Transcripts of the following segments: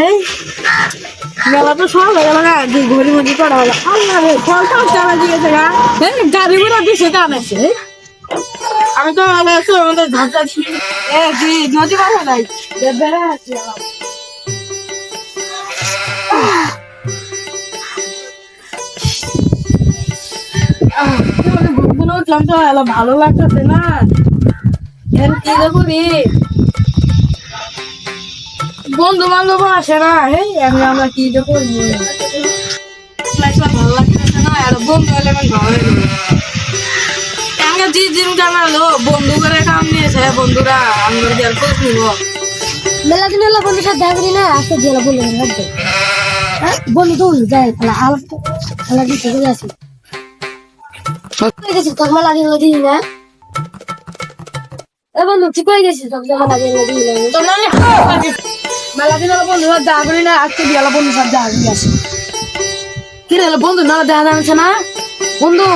এই মেলা তো সব হয়ে গেল না, ঘড়ি মধ্যে করা হলো। আল্লাহ রে, ফল তো চালা দিয়েছে গা। এই গাড়ি ঘোড়া দিছে কান আছে। আমি তো আমাদের ঝাঁটা নদী পাশে নাই, বেড়া আছে। ঘুমগুলো উঠলাম তো ভালো লাগতেছে না। কি করি, বন্ধু বান্ধব আসে না। এই আমরা কি যে করবো, ভালো লাগতেছে না। আর বন্ধু হলে আমি ঘরে যে জিম জানালো বন্ধু করে কাম নিয়েছে, বন্ধুরা আমরা দেওয়ার খোঁজ নিব। মেলা দিন হলো বন্ধুর সাথে দেখা করি না, আজকে দিয়ে বন্ধু রাখবে। হ্যাঁ বন্ধু তো যাই খেলা দিতে চলে আসি। তোর মেলা দিন দিই না বন্ধু, ঠিক হয়ে গেছিস। মেলা দিন হলো বন্ধু দেখা করি না, আজকে দিয়ে বন্ধুর সাথে দেখা করি আসি। কি রে বন্ধু মেলা দেখা যাচ্ছে না বন্ধু?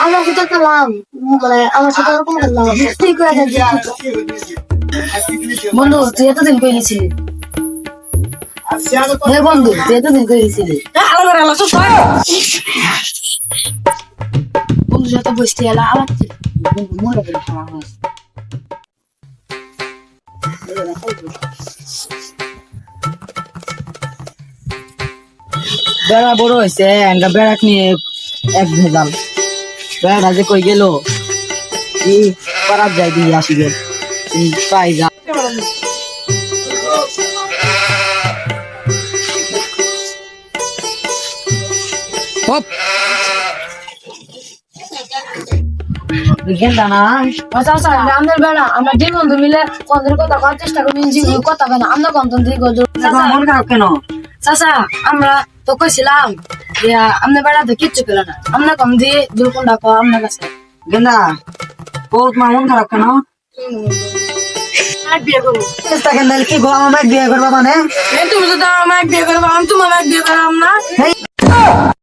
আমার সাথে খেলাম, মানে আমার সাথে ওরকম খেললাম। বন্ধু তুই এতদিন কই গেছিলি? বন্ধু তুই এতদিন কই গেছিলি? বন্ধুর সাথে বসতে এলা আবার মরে গেল। বেড়া বড় হয়েছে, বেড়াক নিয়ে এক ভেজাল। বেড়া যে কই গেল, পারাত যাই দিয়ে আসি গে পাই যা। আমাদের বেড়া আমরা যে বন্ধু মিলে বন্ধুর কথা করার চেষ্টা করি, কথা কেন আমরা কন্তন থেকে মন খারাপ কেন? চাচা আমরা তো কইছিলাম যে আপনার বেড়া তো কিচ্ছু পেল না, আমরা কম দিয়ে দুরকম ডাকো আপনার কাছে। গেন্দা তোর মন খারাপ কেন? বিয়ে করবো কি গো, আমার বিয়ে করবা মানে? তুমি তো আমার বিয়ে করবো, আমি তোমার বিয়ে করলাম না।